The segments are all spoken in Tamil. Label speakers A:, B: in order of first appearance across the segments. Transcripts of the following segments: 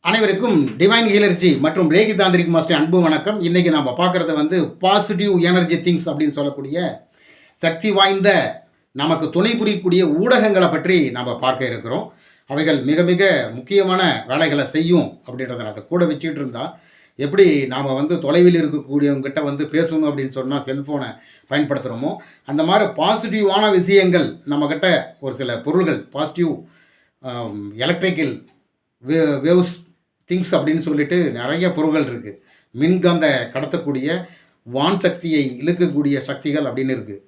A: அனைவருக்கும் டிவைன் ஹீலர்ஜி மற்றும் ரேகி தாந்திரிக் மாஸ்டர் அன்பு வணக்கம். இன்றைக்கி நம்ம பார்க்குறது வந்து பாசிட்டிவ் எனர்ஜி திங்ஸ் அப்படின்னு சொல்லக்கூடிய சக்தி வாய்ந்த நமக்கு துணை புரியக்கூடிய ஊடகங்களை பற்றி நம்ம பார்க்க இருக்கிறோம். அவைகள் மிக மிக முக்கியமான வேலைகளை செய்யும் அப்படின்றத அதை கூட வச்சுக்கிட்டு இருந்தால் எப்படி நாம் வந்து தொலைவில் இருக்கக்கூடியவங்ககிட்ட வந்து பேசணும் அப்படின்னு சொன்னால் செல்ஃபோனை பயன்படுத்துகிறோமோ அந்த மாதிரி பாசிட்டிவான விஷயங்கள் நம்மக்கிட்ட ஒரு சில பொருள்கள் பாசிட்டிவ் எலக்ட்ரிக்கல் வேவ்ஸ் திங்ஸ் அப்படின்னு சொல்லிட்டு நிறைய பொருள்கள் இருக்குது. மின்காந்த கடத்தக்கூடிய வான் சக்தியை இழுக்கக்கூடிய சக்திகள் அப்படின்னு இருக்குது.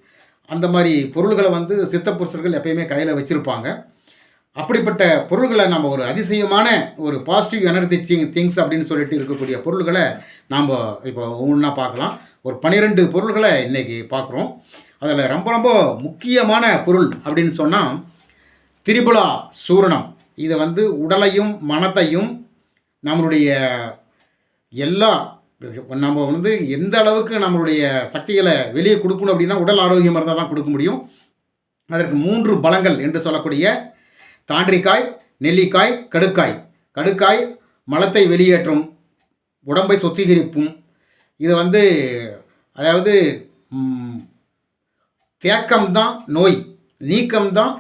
A: அந்த மாதிரி பொருள்களை வந்து சித்த புருஷர்கள் எப்பயுமே கையில் வச்சுருப்பாங்க. அப்படிப்பட்ட பொருள்களை நம்ம ஒரு அதிசயமான ஒரு பாசிட்டிவ் எனர்ஜி திங்ஸ் அப்படின்னு சொல்லிட்டு இருக்கக்கூடிய பொருள்களை நாம் இப்போ ஒன்றா பார்க்கலாம். ஒரு 12 பொருள்களை இன்றைக்கி பார்க்குறோம். அதில் ரொம்ப ரொம்ப முக்கியமான பொருள் அப்படின்னு சொன்னால் திரிபுலா சூரணம். இதை வந்து உடலையும் மனத்தையும் நம்மளுடைய எல்லா நம்ம வந்து எந்த அளவுக்கு நம்மளுடைய சக்திகளை வெளியே கொடுக்கணும் அப்படின்னா உடல் ஆரோக்கியம் இருந்தால் தான் கொடுக்க முடியும். அதற்கு 3 பலங்கள் என்று சொல்லக்கூடிய தாண்டிக்காய், நெல்லிக்காய், கடுக்காய். கடுக்காய் மலத்தை வெளியேற்றும், உடம்பை சுத்திகரிப்பும். இது வந்து அதாவது தேக்கம்தான் நோய், நீக்கம்தான்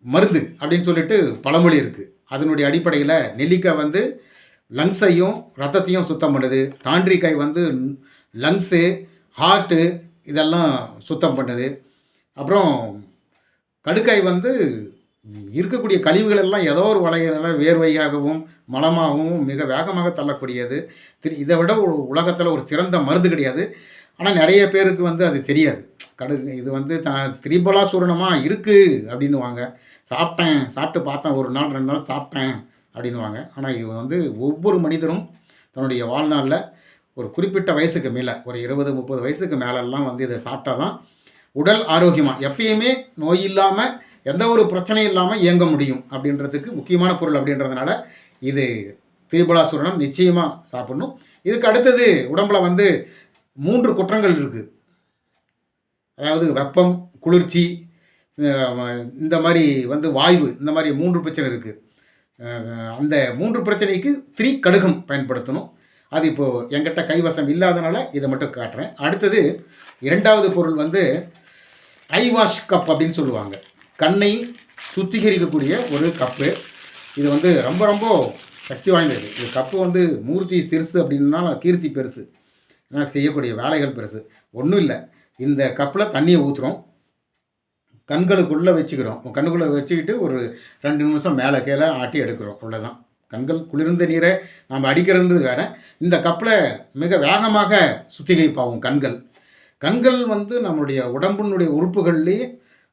A: மருந்து அப்படின்னு சொல்லிட்டு பழமொழி இருக்குது. அதனுடைய அடிப்படையில் நெல்லிக்காய் வந்து லங்ஸையும் ரத்தத்தையும் சுத்தம் பண்ணுது. தாண்டிக்காய் வந்து லங்ஸு, ஹார்ட்டு இதெல்லாம் சுத்தம் பண்ணுது. அப்புறம் கடுக்காய் வந்து இருக்கக்கூடிய கழிவுகள் எல்லாம் ஏதோ ஒரு வகையில் வேர்வையாகவும் மலமாகவும் மிக வேகமாக தள்ளக்கூடியது. இதை விட உலகத்தில் ஒரு சிறந்த மருந்து கிடையாது. ஆனால் நிறைய பேருக்கு வந்து அது தெரியாது. இது வந்து திரிபலா சூரணமாக இருக்குது அப்படின்னுவாங்க. சாப்பிட்டு பார்த்தேன், 1 நாள் 2 நாள் சாப்பிட்டேன் அப்படின்வாங்க. ஆனால் இது வந்து ஒவ்வொரு மனிதரும் தன்னுடைய வாழ்நாளில் ஒரு குறிப்பிட்ட வயசுக்கு மேலே, ஒரு 20-30 வயசுக்கு மேலெல்லாம் வந்து இதை சாப்பிட்டா தான் உடல் ஆரோக்கியமாக எப்பயுமே நோய் இல்லாமல் எந்த ஒரு பிரச்சனையும் இல்லாமல் இயங்க முடியும் அப்படின்றதுக்கு முக்கியமான பொருள். அப்படின்றதுனால இது திரிபலா சூரணம் நிச்சயமாக சாப்பிடணும். இதுக்கு அடுத்தது உடம்பில் வந்து 3 குற்றங்கள் இருக்குது. அதாவது வெப்பம், குளிர்ச்சி, இந்த மாதிரி வந்து வாய்வு, இந்த மாதிரி 3 பிரச்சனை இருக்குது. அந்த 3 பிரச்சனைக்கு கடுகம் பயன்படுத்தணும். அது இப்போது என்கிட்ட கைவசம் இல்லாதனால இதை மட்டும் காட்டுறேன். அடுத்தது 2வது பொருள் வந்து ஐ வாஷ் கப் அப்படின்னு சொல்லுவாங்க. கண்ணை சுத்திகரிக்கக்கூடிய ஒரு கப்பு. இது வந்து ரொம்ப ரொம்ப சக்தி வாய்ந்தது. இது கப்பு வந்து மூர்த்தி சிறுசு அப்படின்னா கீர்த்தி பெருசு, ஆனால் செய்யக்கூடிய வேலைகள் பெருசு. ஒன்றும் இல்லை, இந்த கப்பில் தண்ணியை ஊற்றுறோம், கண்களுக்குள்ளே வச்சுக்கிறோம். கண்ணுக்குள்ளே வச்சுக்கிட்டு ஒரு 2 நிமிஷம் மேலே கீழே ஆட்டி எடுக்கிறோம், அவ்வளோதான். கண்கள் குளிர்ந்த நீரை நாம் அடிக்கிறதுன்றது வேறு. இந்த கப்பில் மிக வேகமாக சுத்திகரிப்பாகும் கண்கள். கண்கள் வந்து நம்மளுடைய உடம்பினுடைய உறுப்புகள்லேயே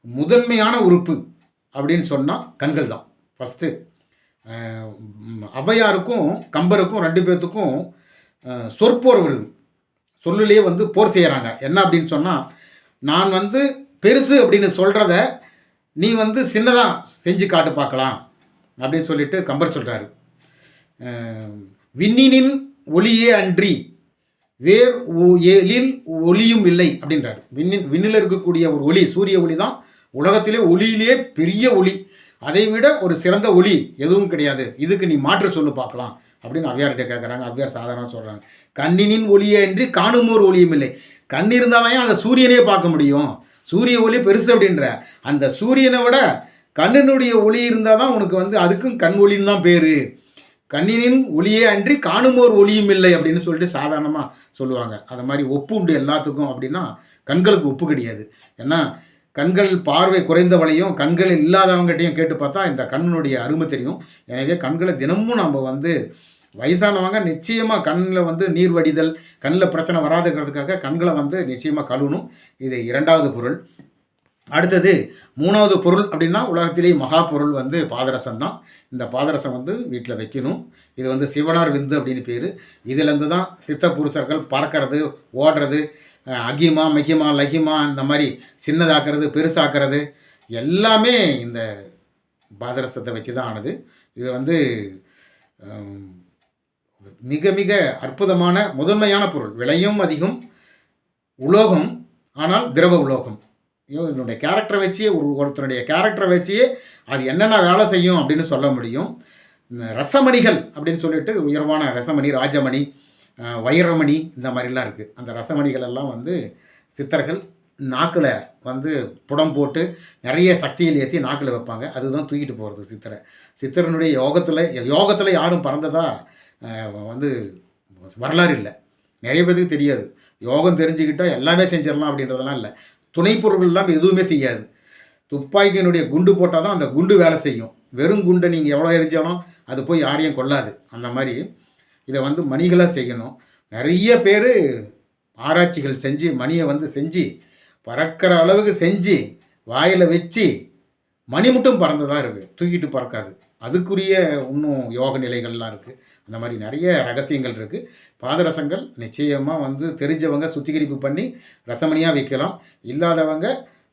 A: முதன்மையான உறுப்பு அப்படின்னு சொன்னால் கண்கள் தான் ஃபஸ்ட்டு. ஔவையாருக்கும் கம்பருக்கும் 2 பேர்த்துக்கும் சொற்போர் வருது. சொல்லுலேயே வந்து போர் செய்கிறாங்க. என்ன அப்படின்னு சொன்னால், நான் வந்து பெருசு அப்படின்னு சொல்கிறத நீ வந்து சின்னதாக செஞ்சு காட்டு பார்க்கலாம் அப்படின்னு சொல்லிட்டு கம்பர் சொல்கிறாரு. விண்ணினின் ஒளியே அன்றி வேர் எழில் ஒளியும் இல்லை அப்படின்றார். விண்ணில் இருக்கக்கூடிய ஒரு ஒளி, சூரிய ஒளி தான் உலகத்திலே ஒளியிலே பெரிய ஒளி. அதை விட ஒரு சிறந்த ஒளி எதுவும் கிடையாது, இதுக்கு நீ மாற்று சொல்லு பார்க்கலாம் அப்படின்னு ஔவையார்கிட்ட கேட்குறாங்க. ஔவையார் சாதாரணமாக சொல்கிறாங்க, கண்ணினின் ஒளியே அன்றி காணுமோர் ஒளியும் இல்லை. கண் இருந்தால் தான் அந்த சூரியனே பார்க்க முடியும். சூரிய ஒளி பெருசு அப்படின்ற அந்த சூரியனை விட கண்ணினுடைய ஒளி இருந்தால் தான் உனக்கு வந்து அதுக்கும் கண் ஒளின்னு தான் பேர். கண்ணினின் ஒளியே அன்றி காணுமோர் ஒளியும் இல்லை அப்படின்னு சொல்லிட்டு சாதாரணமாக சொல்லுவாங்க. அது மாதிரி ஒப்பு உண்டு எல்லாத்துக்கும் அப்படின்னா கண்களுக்கு ஒப்பு கிடையாது. ஏன்னா கண்கள் பார்வை குறைந்தவளையும் கண்கள் இல்லாதவங்ககிட்டையும் கேட்டு பார்த்தா இந்த கண்ணினுடைய அருமை தெரியும். எனவே கண்களை தினமும் நம்ம வந்து வயசானவங்க நிச்சயமாக கண்ணில் வந்து நீர் வடிதல், கண்ணில் பிரச்சனை வராதுங்கிறதுக்காக கண்களை வந்து நிச்சயமாக கழுவணும். இது 2வது பொருள். அடுத்தது 3வது பொருள் அப்படின்னா உலகத்திலேயே மகா பொருள் வந்து பாதரசம் தான். இந்த பாதரசம் வந்து வீட்டில் வைக்கணும். இது வந்து சிவனார் விந்து அப்படின்னு பேர். இதிலேருந்து தான் சித்த புருஷர்கள் பறக்கிறது, ஓடுறது, அகிமா மகிமா லகிமா இந்த மாதிரி சின்னதாக்குறது பெருசாக்குறது எல்லாமே இந்த பாதரசத்தை வச்சு தான் ஆனது. இது வந்து மிக மிக அற்புதமான முதன்மையான பொருள். விலையும் அதிகம், உலோகம், ஆனால் திரவ உலோகம். இதனுடைய கேரக்டரை வச்சே ஒருத்தருடைய கேரக்டரை வச்சே அது என்னென்ன வேலை செய்யும் அப்படின்னு சொல்ல முடியும். ரசமணிகள் அப்படின்னு சொல்லிட்டு உயர்வான ரசமணி, ராஜமணி, வைரமணி இந்த மாதிரிலாம் இருக்குது. அந்த ரசமணிகள் எல்லாம் வந்து சித்தர்கள் நாக்கில் வந்து புடம் போட்டு நிறைய சக்தியில் ஏற்றி நாக்கில் வைப்பாங்க. அதுதான் தூக்கிட்டு போகிறது சித்தரை. சித்தரனுடைய யோகத்தில் யாரும் பறந்ததா வந்து வரலாறு இல்லை. நிறைய பேருக்கு தெரியாது. யோகம் தெரிஞ்சுக்கிட்டால் எல்லாமே செஞ்சிடலாம் அப்படின்றதெல்லாம் இல்லை. துணை பொருட்கள் இல்லாமல் எதுவுமே செய்யாது. துப்பாக்கியினுடைய குண்டு போட்டால் தான் அந்த குண்டு வேலை செய்யும். வெறும் குண்டை நீங்கள் எவ்வளோ எரிஞ்சாலும் அது போய் யாரையும் கொள்ளாது. அந்த மாதிரி இதை வந்து மணிகளாக செய்யணும். நிறைய பேர் ஆராய்ச்சிகள் செஞ்சு மணியை வந்து செஞ்சு பறக்கிற அளவுக்கு செஞ்சு வாயில் வச்சு மணி மட்டும் பறந்ததாக இருக்குது, தூக்கிட்டு பறக்காது. அதுக்குரிய இன்னும் யோக நிலைகள்லாம் இருக்குது. அந்த மாதிரி நிறைய ரகசியங்கள் இருக்குது. பாதரசங்கள் நிச்சயமாக வந்து தெரிஞ்சவங்க சுத்திகரிப்பு பண்ணி ரசமணியாக வைக்கலாம். இல்லாதவங்க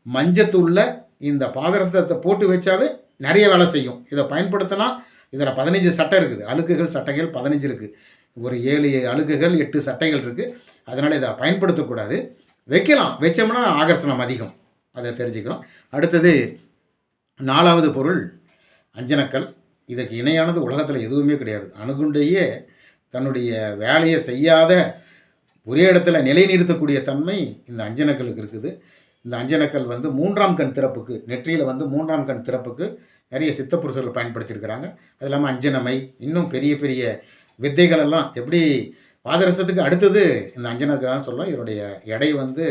A: மஞ்சத்தூளில் இந்த பாதரசத்தை போட்டு வச்சாவே நிறைய வேலை செய்யும். இதை பயன்படுத்தினா இதில் 15 சட்டை இருக்குது. அழுக்குகள் சட்டைகள் 15 இருக்குது. ஒரு 7 அழுக்குகள் 8 சட்டைகள் இருக்குது. அதனால் இதை பயன்படுத்தக்கூடாது. வைக்கலாம், வச்சோம்னா ஆகர்ஷணம் அதிகம். அதை தெரிஞ்சுக்கலாம். அடுத்தது 4வது பொருள் அஞ்சனக்கல். இதுக்கு இணையானது உலகத்தில் எதுவுமே கிடையாது. அணுகுண்டையே தன்னுடைய வேலையை செய்யாத ஒரே இடத்துல நிலைநிறுத்தக்கூடிய தன்மை இந்த அஞ்சனக்கலுக்கு இருக்குது. இந்த அஞ்சனக்கல் வந்து 3ஆம் கண் திறப்புக்கு, நெற்றியில் வந்து 3ஆம் கண் திறப்புக்கு நிறைய சித்தப்புருஷர்கள் பயன்படுத்தியிருக்கிறாங்க. அது இல்லாமல் அஞ்சனமை, இன்னும் பெரிய பெரிய வித்தைகளெல்லாம் எப்படி பாதரசத்துக்கு அடுத்தது இந்த அஞ்சனக்கல் தான் சொல்லலாம். இதனுடைய எடை வந்து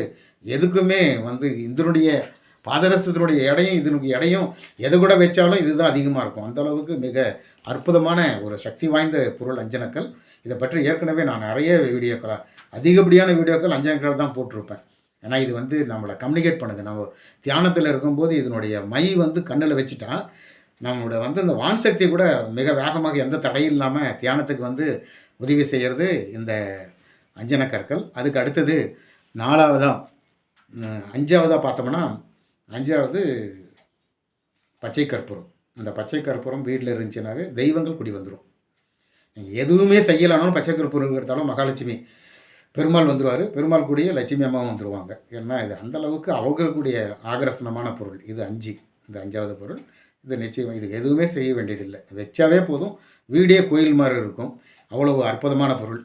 A: எதுக்குமே வந்து இதனுடைய பாதரசத்தினுடைய எடையும் இதனுடைய எடையும் எது கூட வச்சாலும் இதுதான் அதிகமாக இருக்கும். அந்தளவுக்கு மிக அற்புதமான ஒரு சக்தி வாய்ந்த பொருள் அஞ்சனக்கல். இதை பற்றி ஏற்கனவே நான் நிறைய வீடியோக்கள், அதிகப்படியான வீடியோக்கள் அஞ்சனக்கல் தான் போட்டிருப்பேன். ஏன்னா இது வந்து நம்மளை கம்யூனிகேட் பண்ணுது. நம்ம தியானத்தில் இருக்கும்போது இதனுடைய மை வந்து கண்ணில் வச்சுட்டா நம்மளோட வந்து இந்த வான் சக்தி கூட மிக வேகமாக எந்த தடையும் இல்லாமல் தியானத்துக்கு வந்து உதவி செய்கிறது இந்த அஞ்சனக்கற்கள். அதுக்கு அடுத்தது 5ஆவதாக பார்த்தோம்னா 5வது பச்சை கற்பூரம். இந்த பச்சை கற்பூரம் வீட்டில் இருந்துச்சுனாவே தெய்வங்கள் குடி வந்துடும். நீங்கள் எதுவுமே செய்யலானாலும் பச்சை கற்பூரம் எடுத்தாலும் மகாலட்சுமி பெருமாள் வந்துடுவார். பெருமாள் கூடிய லட்சுமி அம்மாவும் வந்துடுவாங்க. ஏன்னா இது அந்தளவுக்கு அவங்களுக்குடைய ஆகர்ஷணமான பொருள். இது 5, இந்த 5வது பொருள். இது நிச்சயம் இது எதுவுமே செய்ய வேண்டியதில்லை. வச்சாவே போதும், வீடே கோயில் மாதிரி இருக்கும். அவ்வளவு அற்புதமான பொருள்.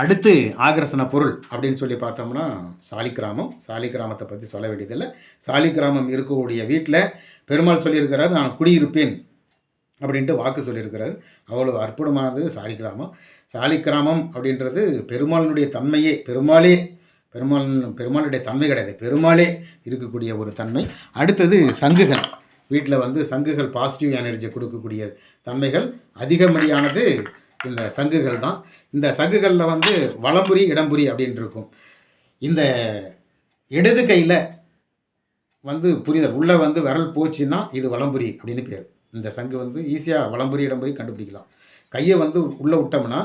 A: அடுத்து ஆகர்ஷண பொருள் அப்படின்னு சொல்லி பார்த்தோம்னா சாலிக்கிராமம். சாலிக்கிராமத்தை பற்றி சொல்ல வேண்டியதில்லை. சாலிக்கிராமம் இருக்கக்கூடிய வீட்டில் பெருமாள் சொல்லியிருக்கிறார், நான் குடியிருப்பேன் அப்படின்ட்டு வாக்கு சொல்லியிருக்கிறார். அவ்வளோ அற்புதமானது சாலிக்கிராமம். சாலிக்கிராமம் அப்படின்றது பெருமாளினுடைய தன்மையே, பெருமாளுடைய தன்மை கிடையாது, பெருமாளே இருக்கக்கூடிய ஒரு தன்மை. அடுத்தது சங்குகள். வீட்டில் வந்து சங்குகள் பாசிட்டிவ் எனர்ஜி கொடுக்கக்கூடிய தன்மைகள் அதிகமடியானது இந்த சங்குகள் தான். இந்த சங்குகளில் வந்து வலம்புரி இடம்புரி அப்படின்னு இருக்கும். இந்த இடது கையில் வந்து புரிதல் உள்ளே வந்து விரல் போச்சுன்னா இது வலம்புரி அப்படின்னு பேர். இந்த சங்கு வந்து ஈஸியாக வலம்புரி இடம்புரி கண்டுபிடிக்கலாம். கையை வந்து உள்ளே விட்டோம்னா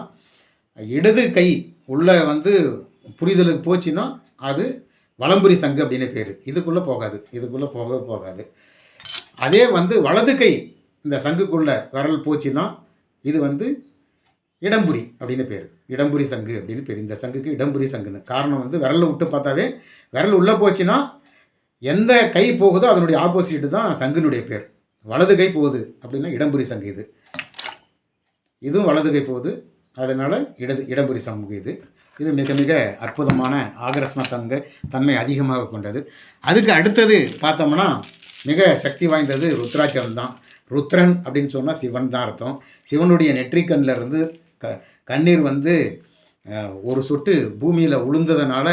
A: இடது கை உள்ளே வந்து புரிதலுக்கு போச்சுன்னா அது வலம்புரி சங்கு அப்படின்னு பேர். இதுக்குள்ளே போகாது. அதே வந்து வலது கை இந்த சங்குக்குள்ளே விரல் போச்சுன்னா இது வந்து இடம்புரி அப்படின்னு பேர். இடம்புரி சங்கு அப்படின்னு பேர். இந்த சங்குக்கு இடம்புரி சங்குன்னு காரணம் வந்து விரலில் விட்டு பார்த்தாவே விரல் உள்ளே போச்சுன்னா எந்த கை போகுதோ அதனுடைய ஆப்போசிட்டு தான் சங்குனுடைய பேர். வலது கை போகுது அப்படின்னா இடம்புரி சங்கு. இதுவும் வலது கை போகுது, அதனால் இடம்புரி சங்கு. இது மிக மிக அற்புதமான ஆகர்ஷண தன்மை அதிகமாக கொண்டது. அதுக்கு அடுத்தது பார்த்தோம்னா மிக சக்தி வாய்ந்தது ருத்ராட்சம் தான். ருத்ரன் அப்படின்னு சொன்னால் சிவன் தான் அர்த்தம். சிவனுடைய நெற்றிக்கண்ணில் இருந்து கண்ணீர் வந்து ஒரு சொட்டு பூமியில் உளுந்ததுனால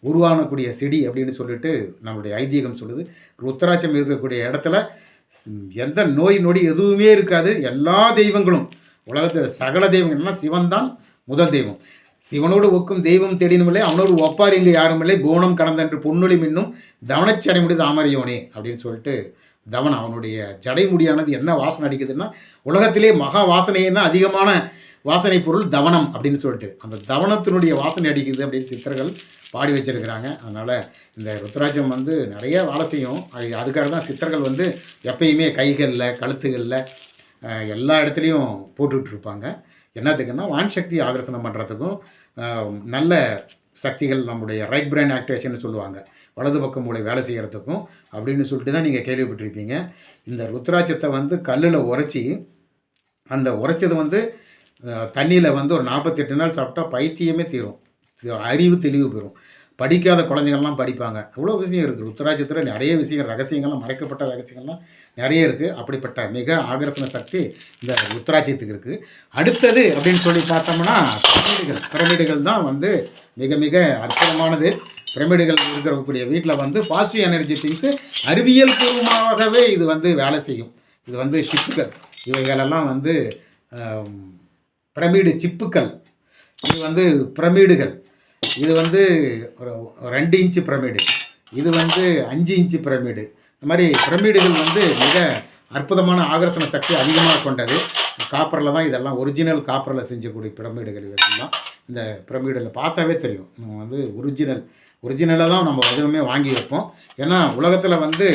A: உருவானக்கூடிய செடி அப்படின்னு சொல்லிட்டு நம்மளுடைய ஐதீகம் சொல்லுது. ருத்ராட்சம் இருக்கக்கூடிய இடத்துல எந்த நோய் நொடி எதுவுமே இருக்காது. எல்லா தெய்வங்களும் உலகத்தில் சகல தெய்வங்கள்னா சிவன் தான் முதல் தெய்வம். சிவனோடு ஒக்கும் தெய்வம் தேடினுமில்லை, அவனோடு ஒப்பார் இங்கு யாரும் இல்லை, போனம் கடந்தன்று பொன்னொழி மின்னும் தவனச்சடை முடி தாமரையோனே அப்படின்னு சொல்லிட்டு தவனம் அவனுடைய ஜடை முடியானது என்ன வாசனை அடிக்குதுன்னா உலகத்திலே மகா வாசனைன்னா அதிகமான வாசனை பொருள் தவனம் அப்படின்னு சொல்லிட்டு அந்த தவனத்தினுடைய வாசனை அடிக்குது அப்படின்னு சித்தர்கள் பாடி வச்சிருக்கிறாங்க. அதனால் இந்த ருத்ராட்சம் வந்து நிறைய வேலை செய்யும். அதுக்காக தான் சித்தர்கள் வந்து எப்பயுமே கைகளில் கழுத்துகளில் எல்லா இடத்துலையும் போட்டுட்ருப்பாங்க. என்னத்துக்குன்னா வான் சக்தி ஆகர்ஷணம் பண்ணுறதுக்கும் நல்ல சக்திகள் நம்முடைய ரைட் பிரெயின் ஆக்டிவேஷன் சொல்லுவாங்க, வலது பக்கம் மூளை வேலை செய்கிறதுக்கும் அப்படின்னு சொல்லிட்டு தான் நீங்கள் கேள்விப்பட்டிருப்பீங்க. இந்த ருத்ராட்சத்தை வந்து கல்லில் உரைச்சி அந்த உரைச்சது வந்து தண்ணியில் வந்து ஒரு 48 நாள் சாப்பிட்டா பைத்தியமே தீரும், அறிவு தெளிவு பெறும். படிக்காத குழந்தைங்கள்லாம் படிப்பாங்க. அவ்வளோ விஷயம் இருக்குது. ருத்ராட்சத்தில் நிறைய விஷயங்கள், ரகசியங்கள்லாம், மறைக்கப்பட்ட ரகசியங்கள்லாம் நிறைய இருக்குது. அப்படிப்பட்ட மிக ஆகர்ஷண சக்தி இந்த ருத்ராட்சத்துக்கு இருக்குது. அடுத்தது அப்படின்னு சொல்லி பார்த்தோம்னா பிரமிடுகள் தான் வந்து மிக மிக அற்புதமானது. பிரமிடுகள் இருக்கக்கூடிய வீட்டில் வந்து பாசிட்டிவ் எனர்ஜி திங்ஸு அறிவியல் பூர்வமாகவே இது வந்து வேலை செய்யும். இது வந்து சிப்புகள், இவைகளெல்லாம் வந்து பிரமிடு சிப்புக்கள், இது வந்து பிரமிடுகள், இது வந்து ஒரு 2 இன்ச்சு பிரமிடு, இது வந்து 5 இன்ச்சு பிரமிடு. இந்த மாதிரி பிரமிடுகள் வந்து மிக அற்புதமான ஆகர்ஷண சக்தி அதிகமாக கொண்டது. காப்பரில் தான் இதெல்லாம் ஒரிஜினல் காப்பரில் செஞ்சக்கூடிய பிரமிடுகள். இதெல்லாம் இந்த பிரமிடில் பார்த்தாவே தெரியும். நம்ம வந்து ஒரிஜினலாக தான் நம்ம எதுவுமே வாங்கி வைப்போம். ஏன்னா உலகத்தில் வந்து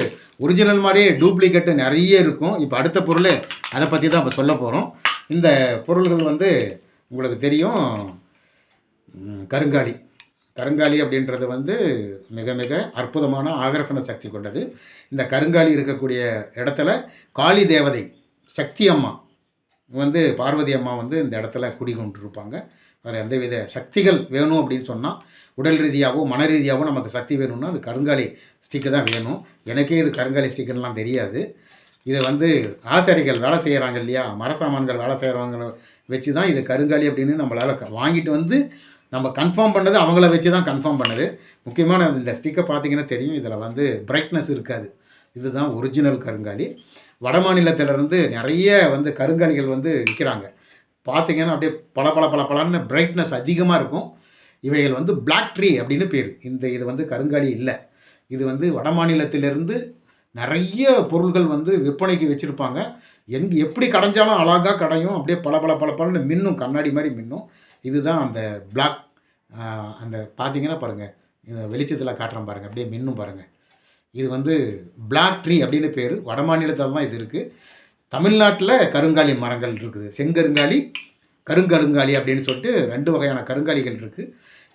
A: ஒரிஜினல் மாதிரியே டூப்ளிகேட்டு நிறைய இருக்கும். இப்போ அடுத்த பொருள் அதை பற்றி தான் இப்போ சொல்ல போகிறோம். இந்த பொருள்கள் வந்து உங்களுக்கு தெரியும், கருங்காலி அப்படின்றது வந்து மிக மிக அற்புதமான ஆகர்ஷண சக்தி கொண்டது. இந்த கருங்காலி இருக்கக்கூடிய இடத்துல காளி தேவதை சக்தி அம்மா வந்து, பார்வதி அம்மா வந்து இந்த இடத்துல குடிகொண்டிருப்பாங்க. வேறு எந்தவித சக்திகள் வேணும் அப்படின்னு சொன்னால், உடல் ரீதியாகவோ மன ரீதியாகவோ நமக்கு சக்தி வேணும்னா அது கருங்காலி ஸ்டிக்கு தான் வேணும். எனக்கே இது கருங்காலி ஸ்டிக்குன்னெலாம் தெரியாது. இதை வந்து ஆசாரிகள் வேலை செய்கிறாங்க இல்லையா, மரசாமான்கள் வேலை செய்கிறவங்கள வச்சு தான் இது கருங்காலி அப்படின்னு நம்மளால் வாங்கிட்டு வந்து நம்ம கன்ஃபார்ம் பண்ணது அவங்கள வச்சு தான் கன்ஃபார்ம் பண்ணது. முக்கியமான இந்த ஸ்டிக்கை பார்த்தீங்கன்னா தெரியும், இதில் வந்து பிரைட்னஸ் இருக்காது. இதுதான் ஒரிஜினல் கருங்காலி. வட மாநிலத்திலேருந்து நிறைய வந்து கருங்காலிகள் வந்து விற்கிறாங்க. பார்த்திங்கன்னா அப்படியே பல பிரைட்னஸ் அதிகமாக இருக்கும். இவைகள் வந்து பிளாக் ட்ரீ அப்படின்னு பேர். இது வந்து கருங்காலி இல்லை. இது வந்து வட மாநிலத்திலிருந்து நிறைய பொருள்கள் வந்து விற்பனைக்கு வச்சுருப்பாங்க. எப்படி கடைஞ்சாலும் அழகாக கடையும், அப்படியே பலன்னு மின்னும், கண்ணாடி மாதிரி மின்னும். இதுதான் அந்த பிளாக், அந்த பார்த்தீங்கன்னா பாருங்கள், இந்த வெளிச்சத்தில் காட்டுறேன் பாருங்கள், அப்படியே மின்னும் பாருங்கள். இது வந்து பிளாக் ட்ரீ அப்படின்னு பேர். வட மாநிலத்தில் தான் இது இருக்குது. தமிழ்நாட்டில் கருங்காலி மரங்கள் இருக்குது. செங்கருங்காலி, கருங்கருங்காலி அப்படின்னு சொல்லிட்டு 2 வகையான கருங்காலிகள் இருக்குது.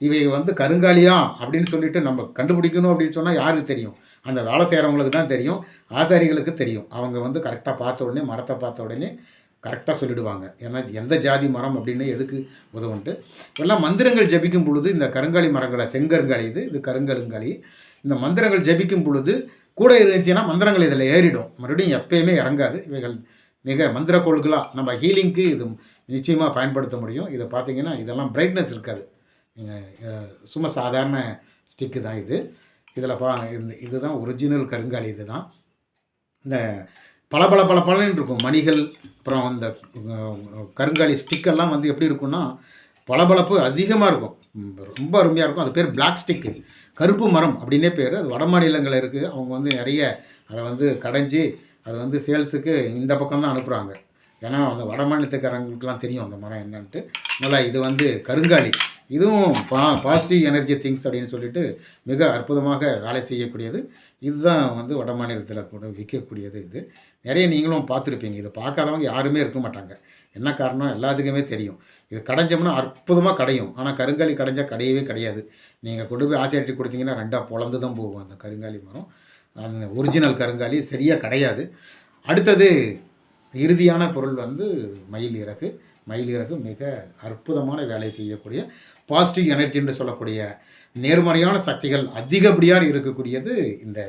A: இவை வந்து கருங்காலியா அப்படின்னு சொல்லிட்டு நம்ம கண்டுபிடிக்கணும் அப்படின்னு சொன்னால் யாருக்கு தெரியும்? அந்த வேலை செய்கிறவங்களுக்கு தான் தெரியும், ஆசாரிகளுக்கு தெரியும். அவங்க வந்து கரெக்டாக பார்த்த உடனே, மரத்தை பார்த்த உடனே கரெக்டாக சொல்லிவிடுவாங்க. ஏன்னா எந்த ஜாதி மரம் அப்படின்னு எதுக்கு உதவுன்ட்டு. எல்லாம் மந்திரங்கள் ஜபிக்கும் பொழுது இந்த கருங்காலி மரங்களை, செங்கருங்காலி இது கருங்கருங்காலி, இந்த மந்திரங்கள் ஜபிக்கும் பொழுது கூட இருந்துச்சுன்னா மந்திரங்கள் இதில் ஏறிடும், மறுபடியும் எப்பயுமே இறங்காது. இவைகள் மிக மந்திர கோள்களாக நம்ம ஹீலிங்க்கு இது நிச்சயமாக பயன்படுத்த முடியும். இதை பார்த்தீங்கன்னா இதெல்லாம் பிரைட்னஸ் இருக்காது. நீங்கள் சும்மா சாதாரண ஸ்டிக்கு தான் இது. இதில் இதுதான் ஒரிஜினல் கருங்காலி. இது தான் இந்த பலன்னு இருக்கும் மணிகள். அப்புறம் அந்த கருங்காலி ஸ்டிக்கெல்லாம் வந்து எப்படி இருக்குன்னா பளபளப்பு அதிகமாக இருக்கும், ரொம்ப அருமையாக இருக்கும். அது பேர் பிளாக் ஸ்டிக்கு, கருப்பு மரம் அப்படின்னே பேர். அது வட மாநிலங்களில் இருக்குது. அவங்க வந்து நிறைய அதை வந்து கடைஞ்சி அதை வந்து சேல்ஸுக்கு இந்த பக்கம் தான் அனுப்புகிறாங்க. ஏன்னா அந்த வட மாநிலத்துக்காரங்களுக்குலாம் தெரியும் அந்த மரம் என்னன்ட்டு. நல்லா இது வந்து கருங்காலி, இதுவும் பாசிட்டிவ் எனர்ஜி திங்ஸ் அப்படின்னு சொல்லிட்டு மிக அற்புதமாக வேலை செய்யக்கூடியது. இதுதான் வந்து வட மாநிலத்தில் கூட விற்கக்கூடியது. இது நிறைய நீங்களும் பார்த்துருப்பீங்க. இதை பார்க்காதவங்க யாருமே இருக்க மாட்டாங்க. என்ன காரணம்? எல்லாத்துக்குமே தெரியும். இது கடைஞ்சோம்னா அற்புதமாக கடையும். ஆனால் கருங்காலி கடைஞ்சால் கிடையவே கிடையாது. நீங்கள் கொண்டு போய் ஆச்சரிட்டு கொடுத்தீங்கன்னா 2 பொளந்து தான் போகும் அந்த கருங்காலி மரம். அந்த ஒரிஜினல் கருங்காலி சரியாக கிடையாது. அடுத்தது இறுதியான பொருள் வந்து மயில் இறகு மிக அற்புதமான வேலை செய்யக்கூடிய பாசிட்டிவ் எனர்ஜி என்று சொல்லக்கூடிய நேர்மறையான சக்திகள் அதிகப்படியாக இருக்கக்கூடியது இந்த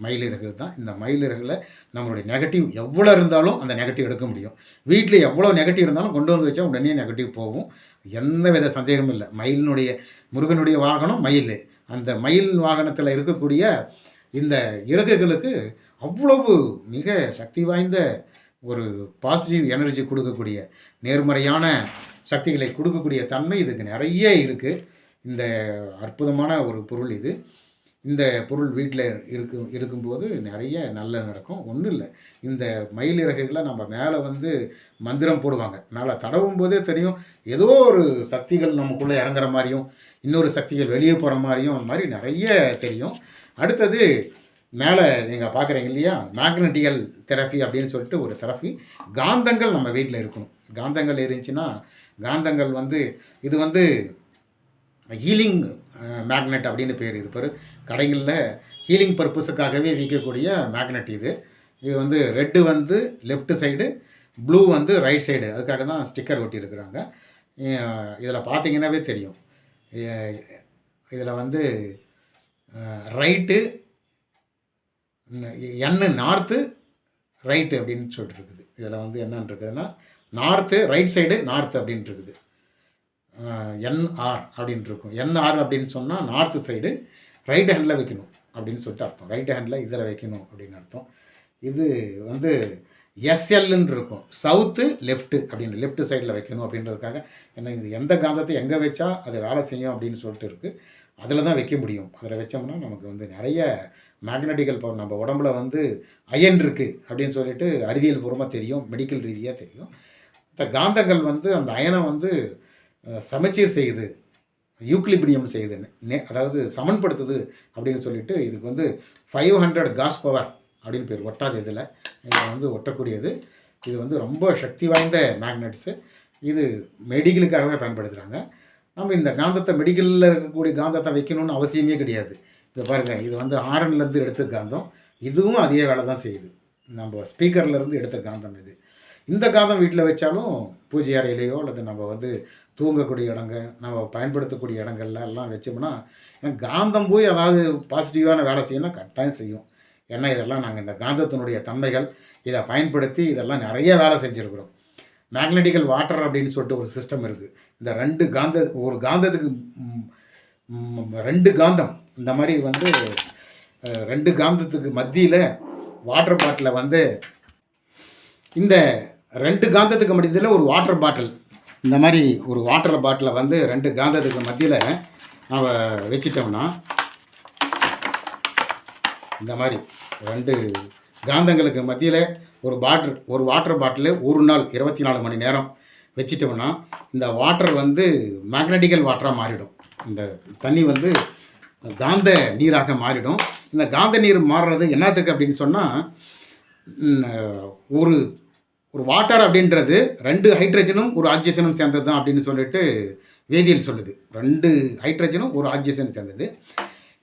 A: மயிலிறகு தான். இந்த மயிலிறகுல நம்மளுடைய நெகட்டிவ் எவ்வளோ இருந்தாலும் அந்த நெகட்டிவ் எடுக்க முடியும். வீட்டில் எவ்வளோ நெகட்டிவ் இருந்தாலும் கொண்டு வந்து வச்சா உடனே நெகட்டிவ் போகும், எந்த வித சந்தேகமும் இல்லை. முருகனுடைய வாகனம் மயில். அந்த மயில் வாகனத்தில் இருக்கக்கூடிய இந்த இறகுகளுக்கு அவ்வளவு மிக சக்தி வாய்ந்த ஒரு பாசிட்டிவ் எனர்ஜி கொடுக்கக்கூடிய, நேர்மறையான சக்திகளை கொடுக்கக்கூடிய தன்மை இதுக்கு நிறைய இருக்குது. இந்த அற்புதமான ஒரு பொருள் இது. இந்த பொருள் வீட்டில் இருக்கும்போது நிறைய நல்ல நடக்கும். ஒன்றும் இல்லை, இந்த மயில் இறகுகளை நம்ம மேலே வந்து மந்திரம் போடுவாங்க. மேலே தடவும் போதே தெரியும், ஏதோ ஒரு சக்திகள் நமக்குள்ளே இறங்குற மாதிரியும், இன்னொரு சக்திகள் வெளியே போகிற மாதிரியும், அந்த மாதிரி நிறைய தெரியும். அடுத்தது மேலே நீங்கள் பார்க்குறீங்க இல்லையா, மேக்னட்டிக்கல் தெரப்பி அப்படின்னு சொல்லிட்டு ஒரு தெரப்பி. காந்தங்கள் நம்ம வீட்டில் இருக்கணும். காந்தங்கள் இருந்துச்சுன்னா, காந்தங்கள் வந்து இது வந்து ஹீலிங் மேக்னெட் அப்படின்னு பேர். இது பேர் கடைகளில் ஹீலிங் பர்பஸுக்காகவே விற்கக்கூடிய மேக்னெட் இது. இது வந்து ரெட்டு வந்து லெஃப்ட் சைடு, ப்ளூ வந்து ரைட் சைடு. அதுக்காக தான் ஸ்டிக்கர் ஒட்டியிருக்கிறாங்க. இதில் பார்த்தீங்கன்னாவே தெரியும். இதில் வந்து ரைட்டு என்னு நார்த்து ரைட்டு அப்படின்னு சொல்லிட்டு இருக்குது. இதில் வந்து என்னன்னு இருக்குதுன்னா நார்த்து ரைட் சைடு நார்த் அப்படின்ட்டு இருக்குது. என்ஆர் அப்படின்ட்டு இருக்கும். என்ஆர் அப்படின்னு சொன்னால் நார்த்து சைடு ரைட் ஹேண்டில் வைக்கணும் அப்படின்னு சொல்லிட்டு அர்த்தம். ரைட் ஹேண்டில் இதில் வைக்கணும் அப்படின்னு அர்த்தம். இது வந்து எஸ்எல்ன்னு இருக்கும். சவுத்து லெஃப்ட்டு அப்படின்னு லெஃப்ட் சைடில் வைக்கணும் அப்படின்றதுக்காக என்ன இது எந்த காந்தத்தை எங்கே வச்சா அது வேலை செய்யும் அப்படின்னு சொல்லிட்டு இருக்குது. அதில் தான் வைக்க முடியும். அதில் வச்சோம்னா நமக்கு வந்து நிறைய மேக்னட்டிக்கல் பவர் நம்ம உடம்புல வந்து அயன் இருக்குது அப்படின்னு சொல்லிட்டு அறிவியல் பூர்வமாக தெரியும், மெடிக்கல் ரீதியாக தெரியும். இந்த காந்தங்கள் வந்து அந்த அயனை வந்து சமச்சீர் செய்யுது, யூக்லிபிடியம் செய்யுது, அதாவது சமன்படுத்துது அப்படின்னு சொல்லிட்டு இதுக்கு வந்து 500 காஸ் பவர் அப்படின்னு பேர். ஒட்டாது இதில் வந்து ஒட்டக்கூடியது. இது வந்து ரொம்ப சக்தி வாய்ந்த மேக்னெட்ஸு. இது மெடிக்கலுக்காகவே பயன்படுத்துகிறாங்க. நம்ம இந்த காந்தத்தை மெடிக்கலில் இருக்கக்கூடிய காந்தத்தை வைக்கணும்னு அவசியமே கிடையாது. இதை பாருங்கள், இது வந்து ஆரன்லேருந்து எடுத்த காந்தம். இதுவும் அதே வேலை தான் செய்யுது. நம்ம ஸ்பீக்கர்லேருந்து எடுத்த காந்தம் இது. இந்த காந்தம் வீட்டில் வச்சாலும் பூஜை அறையிலையோ அல்லது நம்ம வந்து தூங்கக்கூடிய இடங்கள், நம்ம பயன்படுத்தக்கூடிய இடங்கள்ல எல்லாம் வச்சோம்னா காந்தம் போய் அதாவது பாசிட்டிவான வேலை செய்யணும் கட்டாயம் செய்யும். ஏன்னா இதெல்லாம் நாங்கள் இந்த காந்தத்தினுடைய தன்மைகள் இதை பயன்படுத்தி இதெல்லாம் நிறைய வேலை செஞ்சுருக்குறோம். மேக்னட்டிக்கல் வாட்டர் அப்படின்னு சொல்லிட்டு ஒரு சிஸ்டம் இருக்குது. இந்த ஒரு காந்தத்துக்கு 2 காந்தம் இந்த மாதிரி வந்து 2 காந்தத்துக்கு மத்தியில் வாட்டர் பாட்டிலை வந்து இந்த 2 காந்தத்துக்கு மத்தியில் ஒரு வாட்டர் பாட்டில் இந்த மாதிரி ஒரு வாட்டர் பாட்டிலை வந்து 2 காந்தத்துக்கு மத்தியில் நம்ம வச்சிட்டோம்னா இந்த மாதிரி 2 காந்தங்களுக்கு மத்தியில் ஒரு வாட்டர் பாட்டில் ஒரு நாள் 24 மணி நேரம் வச்சிட்டோம்னா இந்த வாட்டர் வந்து மேக்னட்டிக்கல் வாட்டராக மாறிடும். இந்த தண்ணி வந்து காந்த நீராக மாறிடும். இந்த காந்த நீர் மாறுறது என்னத்துக்கு அப்படின்னு சொன்னால் ஒரு வாட்டர் அப்படின்றது 2 ஹைட்ரஜனும் ஒரு ஆக்சிஜனும் சேர்ந்தது தான் அப்படின்னு சொல்லிட்டு வேதியியல் சொல்லுது. 2 ஹைட்ரஜனும் ஒரு ஆக்சிஜனும் சேர்ந்தது.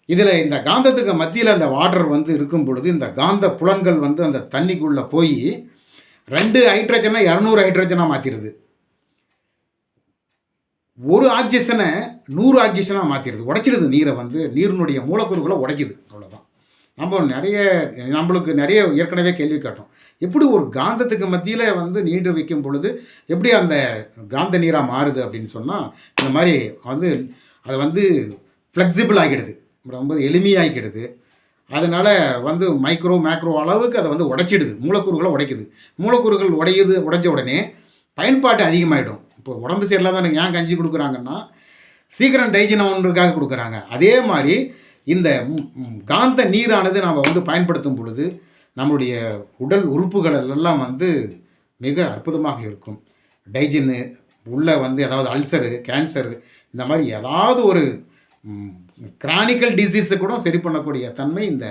A: இதில் இந்த காந்தத்துக்கு மத்தியில் அந்த வாட்டர் வந்து இருக்கும் பொழுது இந்த காந்த புலன்கள் வந்து அந்த தண்ணிக்குள்ளே போய் 2 ஹைட்ரஜனை 200 ஹைட்ரஜனாக மாற்றிடுது. ஒரு ஆக்சிஜனை 100 ஆக்சிஜனாக மாற்றிடுது. உடைச்சிடுது நீரை வந்து நீரினுடைய மூலக்கூறுகளை உடைக்குது. அவ்வளோதான். நம்மளுக்கு நிறைய ஏற்கனவே கேள்வி கேட்டோம். எப்படி ஒரு காந்தத்துக்கு மத்தியில் வந்து நீர் வைக்கும் பொழுது எப்படி அந்த காந்த நீராக மாறுது அப்படின்னு சொன்னால் இந்த மாதிரி வந்து அது வந்து ஃப்ளெக்சிபிள் ஆகிடுது, ரொம்ப எளிமையாகிடுது. அதனால் வந்து மேக்ரோ அளவுக்கு அதை வந்து உடைச்சிடுது, மூலக்கூறுகளை உடைக்குது. மூலக்கூறுகள் உடைஞ்ச உடனே பயன்பாட்டு அதிகமாகிடும். இப்போ உடம்பு சரியில்லாத எனக்கு ஏன் கஞ்சி கொடுக்குறாங்கன்னா சீக்கிரம் டைஜன் ஆகுன்றதுக்காக கொடுக்குறாங்க. அதே மாதிரி இந்த காந்த நீரானது நாம் வந்து பயன்படுத்தும் பொழுது நம்முடைய உடல் உறுப்புகள் எல்லாம் வந்து மிக அற்புதமாக இருக்கும். டைஜன்னு உள்ளே வந்து ஏதாவது அல்சரு, கேன்சரு இந்த மாதிரி ஏதாவது ஒரு கிரானிக்கல் டிசீஸை கூட சரி பண்ணக்கூடிய தன்மை இந்த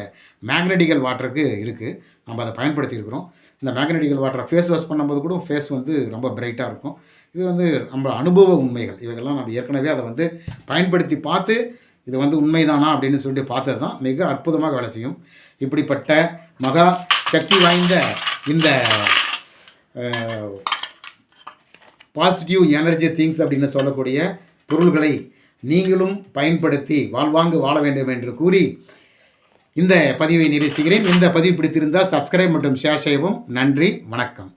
A: மேக்னட்டிக்கல் வாட்டருக்கு இருக்குது. நம்ம அதை பயன்படுத்தியிருக்கிறோம். இந்த மேக்னட்டிக்கல் வாட்டரை ஃபேஸ் வாஷ் பண்ணும்போது கூட ஃபேஸ் வந்து ரொம்ப பிரைட்டாக இருக்கும். இது வந்து நம்ம அனுபவ உண்மைகள். இவைகள்லாம் நம்ம ஏற்கனவே அதை வந்து பயன்படுத்தி பார்த்து இது வந்து உண்மைதானா அப்படின்னு சொல்லிட்டு பார்த்தது தான் மிக அற்புதமாக வேலை செய்யும். இப்படிப்பட்ட மகா சக்தி வாய்ந்த இந்த பாசிட்டிவ் எனர்ஜி திங்ஸ் அப்படின்னு சொல்லக்கூடிய பொருள்களை நீங்களும் பயன்படுத்தி வாழ்வாங்கு வாழ வேண்டும் என்று கூறி இந்த பதிவை நிறைவு செய்கிறேன். இந்த பதிவு பிடித்திருந்தால் சப்ஸ்கிரைப் மற்றும் ஷேர் செய்யவும். நன்றி, வணக்கம்.